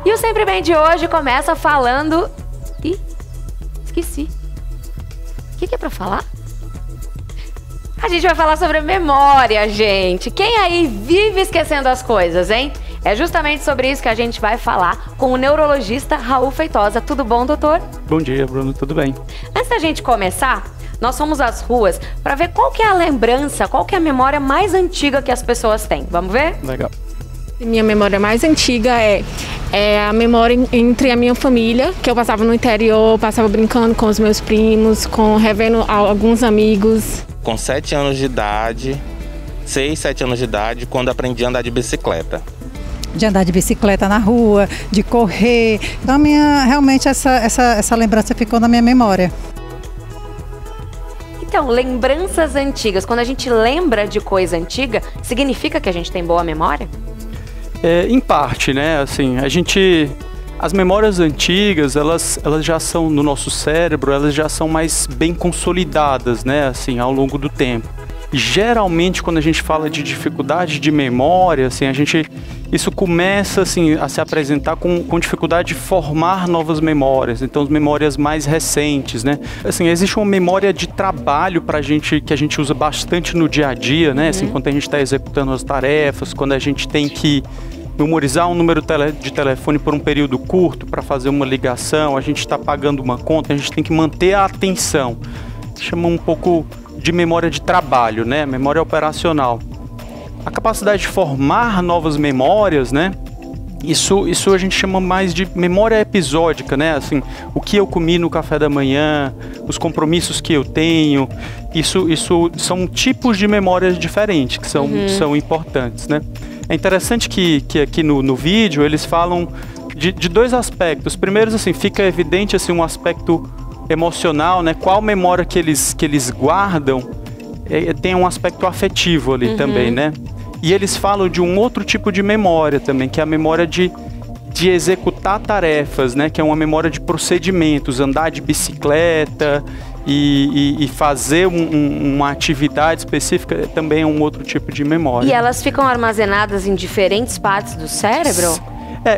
E o Sempre Bem de hoje começa falando... Ih, esqueci. O que é pra falar? A gente vai falar sobre memória, gente. Quem aí vive esquecendo as coisas, hein? É justamente sobre isso que a gente vai falar com o neurologista Raul Feitosa. Tudo bom, doutor? Bom dia, Bruno. Tudo bem? Antes da gente começar, nós fomos às ruas para ver qual que é a lembrança, qual que é a memória mais antiga que as pessoas têm. Vamos ver? Legal. Minha memória mais antiga é a memória entre a minha família, que eu passava no interior, passava brincando com os meus primos, revendo alguns amigos. Com 7 anos de idade, 6, 7 anos de idade, quando aprendi a andar de bicicleta. De andar de bicicleta na rua, de correr. Então, realmente essa lembrança ficou na minha memória. Então, lembranças antigas. Quando a gente lembra de coisa antiga, significa que a gente tem boa memória? Em parte, né? Assim, as memórias antigas, elas já são no nosso cérebro, elas já são mais bem consolidadas, né? Assim, ao longo do tempo. E, geralmente, quando a gente fala de dificuldade de memória, assim, isso começa assim, a se apresentar com dificuldade de formar novas memórias, então as memórias mais recentes, né? Assim, existe uma memória de trabalho pra gente, que a gente usa bastante no dia a dia, né? Assim, quando a gente está executando as tarefas, quando a gente tem que memorizar um número de telefone por um período curto para fazer uma ligação, a gente está pagando uma conta, a gente tem que manter a atenção. Chama um pouco de memória de trabalho, né? Memória operacional. A capacidade de formar novas memórias, né? Isso a gente chama mais de memória episódica, né? Assim, o que eu comi no café da manhã, os compromissos que eu tenho. Isso são tipos de memórias diferentes que são importantes, né? É interessante que aqui no vídeo eles falam de dois aspectos. Primeiro, assim, fica evidente assim, um aspecto emocional, né? Qual memória que eles guardam tem um aspecto afetivo ali também, né? E eles falam de um outro tipo de memória também, que é a memória de executar tarefas, né? Que é uma memória de procedimentos, andar de bicicleta e fazer uma atividade específica também é um outro tipo de memória. E elas ficam armazenadas em diferentes partes do cérebro?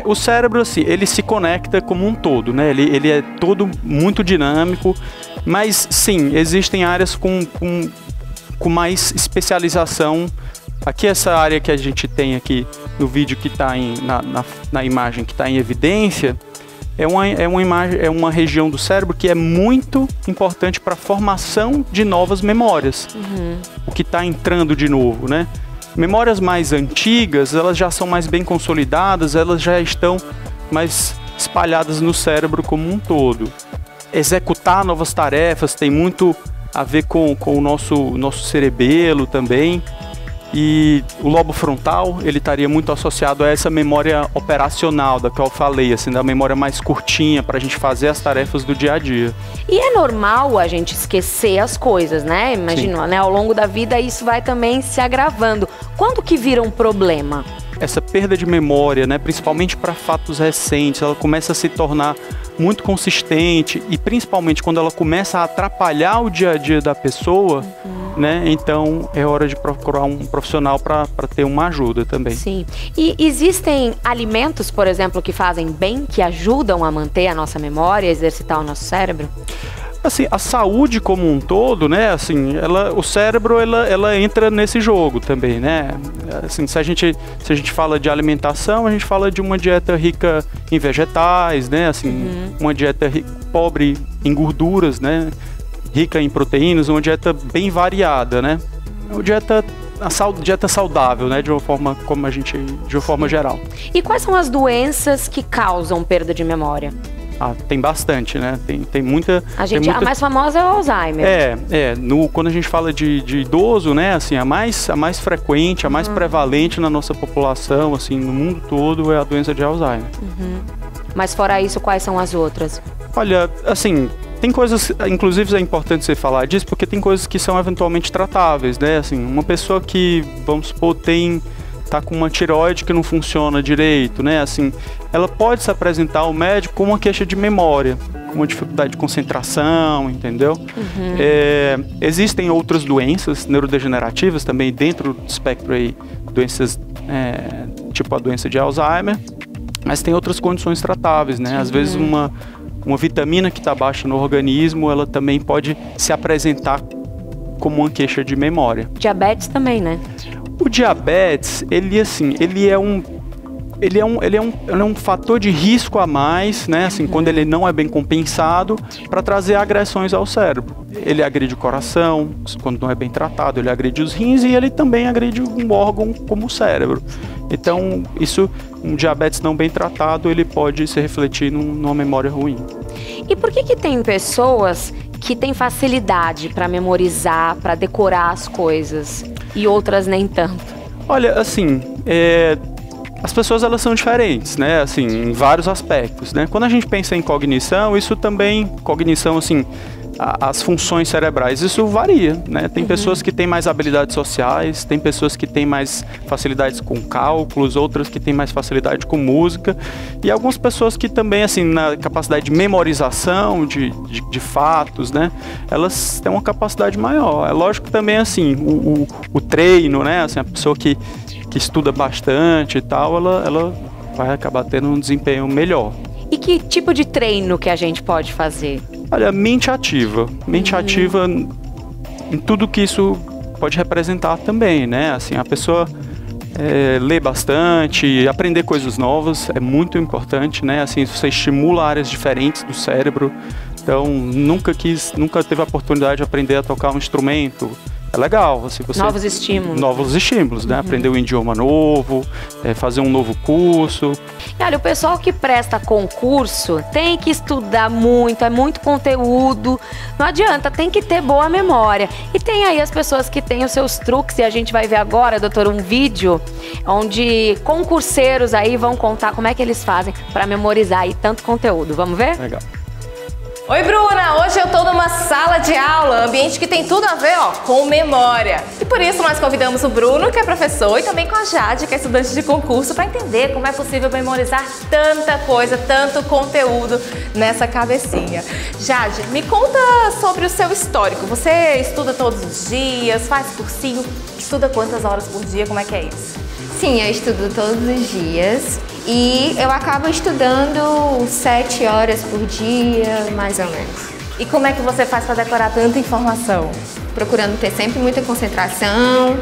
O cérebro, assim, ele se conecta como um todo, né? Ele é todo muito dinâmico, mas sim, existem áreas com mais especialização. Aqui essa área que a gente tem aqui no vídeo que está na imagem que está em evidência, é uma região do cérebro que é muito importante para a formação de novas memórias. O que está entrando de novo, né? Memórias mais antigas, elas já são mais bem consolidadas, elas já estão mais espalhadas no cérebro como um todo. Executar novas tarefas tem muito a ver com o nosso cerebelo também. E o lobo frontal, ele estaria muito associado a essa memória operacional da que eu falei, assim, da memória mais curtinha para a gente fazer as tarefas do dia a dia. E é normal a gente esquecer as coisas, né? Imagina, né? Ao longo da vida isso vai também se agravando. Quando que vira um problema? Essa perda de memória, né, principalmente para fatos recentes, ela começa a se tornar muito consistente e principalmente quando ela começa a atrapalhar o dia a dia da pessoa, né, então é hora de procurar um profissional para ter uma ajuda também. Sim. E existem alimentos, por exemplo, que fazem bem, que ajudam a manter a nossa memória, exercitar o nosso cérebro? Assim, a saúde como um todo, né, assim, o cérebro, ela entra nesse jogo também, né, assim, se a gente fala de alimentação, a gente fala de uma dieta rica em vegetais, né, assim, uma dieta pobre em gorduras, né, rica em proteínas, uma dieta bem variada, né, uma dieta saudável, né, de uma forma geral. E quais são as doenças que causam perda de memória? Tem bastante, né? Tem muita... A mais famosa é o Alzheimer. Quando a gente fala de idoso, né? Assim, a mais frequente, a mais prevalente na nossa população, assim, no mundo todo, é a doença de Alzheimer. Mas fora isso, quais são as outras? Olha, assim, tem coisas, inclusive é importante você falar disso, porque tem coisas que são eventualmente tratáveis, né? Assim, uma pessoa que, vamos supor, tá com uma tireoide que não funciona direito, né? Assim, ela pode se apresentar ao médico com uma queixa de memória, com uma dificuldade de concentração, entendeu? Existem outras doenças neurodegenerativas também dentro do espectro aí, doenças tipo a doença de Alzheimer. mas tem outras condições tratáveis, né? Às vezes uma vitamina que está baixa no organismo, ela também pode se apresentar como uma queixa de memória. Diabetes também, né? O diabetes, ele é um fator de risco a mais, né? Assim, quando ele não é bem compensado, para trazer agressões ao cérebro. Ele agride o coração, quando não é bem tratado, ele agride os rins e ele também agride um órgão como o cérebro. Então, um diabetes não bem tratado, ele pode se refletir numa memória ruim. E por que tem pessoas que têm facilidade para memorizar, para decorar as coisas e outras nem tanto? Olha, assim, as pessoas elas são diferentes, né? Assim, em vários aspectos, né? Quando a gente pensa em cognição, cognição, assim, as funções cerebrais, isso varia, né? Tem pessoas que têm mais habilidades sociais, tem pessoas que têm mais facilidades com cálculos, outras que têm mais facilidade com música, e algumas pessoas que também, assim, na capacidade de memorização de fatos, né? Elas têm uma capacidade maior. É lógico que também, assim, o treino, né? Assim, a pessoa que estuda bastante e tal, ela vai acabar tendo um desempenho melhor. E que tipo de treino que a gente pode fazer? Olha, mente ativa. Mente ativa em tudo que isso pode representar também, né? Assim, a pessoa ler bastante, aprender coisas novas é muito importante, né? Assim, você estimula áreas diferentes do cérebro. Então, nunca teve a oportunidade de aprender a tocar um instrumento. É legal, assim, novos estímulos. Novos estímulos, né? Aprender um idioma novo, fazer um novo curso. E olha, o pessoal que presta concurso tem que estudar muito, é muito conteúdo. Não adianta, tem que ter boa memória. E tem aí as pessoas que têm os seus truques, e a gente vai ver agora, doutor, um vídeo onde concurseiros aí vão contar como é que eles fazem para memorizar aí tanto conteúdo. Vamos ver? Legal. Oi, Bruna! Hoje eu tô numa sala de aula, ambiente que tem tudo a ver, com memória. E por isso nós convidamos o Bruno, que é professor, e também com a Jade, que é estudante de concurso, para entender como é possível memorizar tanta coisa, tanto conteúdo nessa cabecinha. Jade, me conta sobre o seu histórico. Você estuda todos os dias, faz cursinho, estuda quantas horas por dia, como é que é isso? Sim, eu estudo todos os dias e eu acabo estudando 7 horas por dia, mais ou menos. E como é que você faz para decorar tanta informação? Procurando ter sempre muita concentração,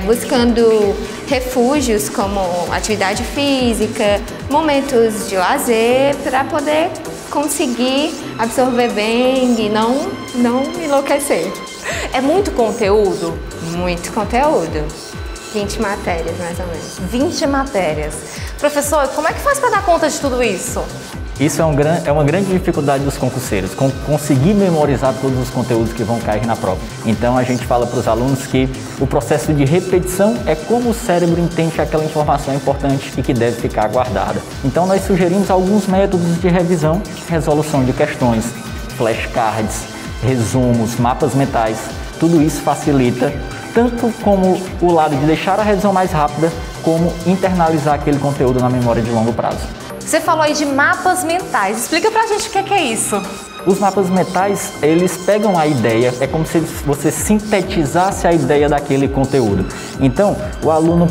buscando refúgios como atividade física, momentos de lazer, para poder conseguir absorver bem e não enlouquecer. É muito conteúdo? Muito conteúdo. 20 matérias, mais ou menos. 20 matérias. Professor, como é que faz para dar conta de tudo isso? Isso é uma grande dificuldade dos concurseiros, conseguir memorizar todos os conteúdos que vão cair na prova. Então a gente fala para os alunos que o processo de repetição é como o cérebro entende aquela informação importante e que deve ficar guardada. Então nós sugerimos alguns métodos de revisão, resolução de questões, flashcards, resumos, mapas mentais. Tudo isso facilita tanto como o lado de deixar a revisão mais rápida, como internalizar aquele conteúdo na memória de longo prazo. Você falou aí de mapas mentais. Explica pra gente o que é isso. Os mapas mentais, eles pegam a ideia, é como se você sintetizasse a ideia daquele conteúdo. Então, o aluno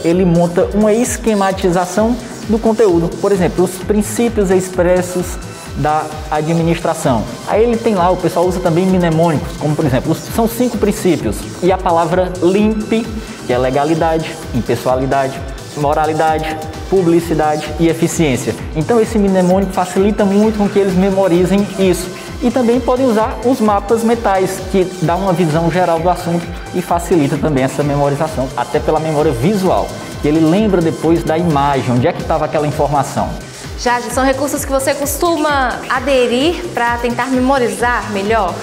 ele monta uma esquematização do conteúdo. Por exemplo, os princípios expressos da administração. Aí ele tem lá, o pessoal usa também mnemônicos, como por exemplo, são 5 princípios. E a palavra LIMP, que é legalidade, impessoalidade, moralidade, publicidade e eficiência. Então esse mnemônico facilita muito com que eles memorizem isso. E também podem usar os mapas mentais, que dá uma visão geral do assunto e facilita também essa memorização, até pela memória visual, que ele lembra depois da imagem, onde é que estava aquela informação. Jade, são recursos que você costuma aderir para tentar memorizar melhor?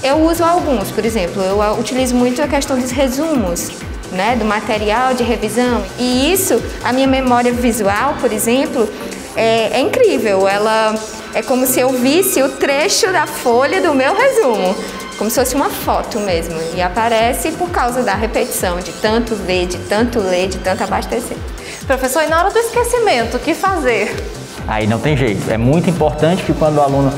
Eu uso alguns, por exemplo, eu utilizo muito a questão dos resumos, né, do material de revisão. E isso, a minha memória visual, por exemplo, é incrível. Ela é como se eu visse o trecho da folha do meu resumo, como se fosse uma foto mesmo. E aparece por causa da repetição, de tanto ver, de tanto ler, de tanto abastecer. Professor, e na hora do esquecimento, o que fazer? Aí não tem jeito. É muito importante que quando o aluno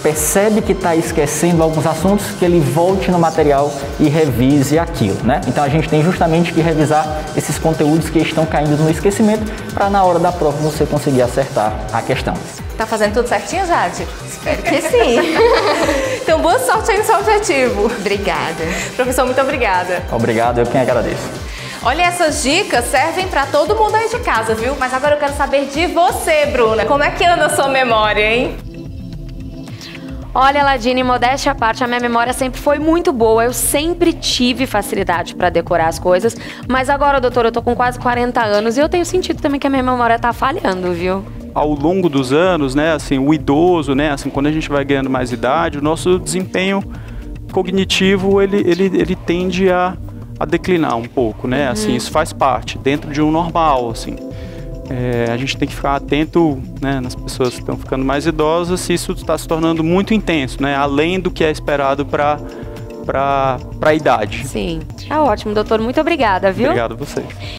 percebe que está esquecendo alguns assuntos, que ele volte no material e revise aquilo, né? Então a gente tem justamente que revisar esses conteúdos que estão caindo no esquecimento para na hora da prova você conseguir acertar a questão. Tá fazendo tudo certinho, Jade? Espero que sim. Então, boa sorte aí no seu objetivo. Obrigada. Professor, muito obrigada. Obrigado, eu quem agradeço. Olha, essas dicas servem para todo mundo aí de casa, viu? Mas agora eu quero saber de você, Bruna. Como é que anda a sua memória, hein? Olha, Ladine, modéstia à parte, a minha memória sempre foi muito boa. Eu sempre tive facilidade para decorar as coisas. Mas agora, doutor, eu tô com quase 40 anos e eu tenho sentido também que a minha memória tá falhando, viu? Ao longo dos anos, né, assim, o idoso, né, assim, quando a gente vai ganhando mais idade, o nosso desempenho cognitivo, ele tende a declinar um pouco, né, assim, isso faz parte, dentro de um normal, assim. A gente tem que ficar atento, né, nas pessoas que estão ficando mais idosas, se isso está se tornando muito intenso, né, além do que é esperado para a idade. Sim, tá ótimo, doutor, muito obrigada, viu? Obrigado a vocês.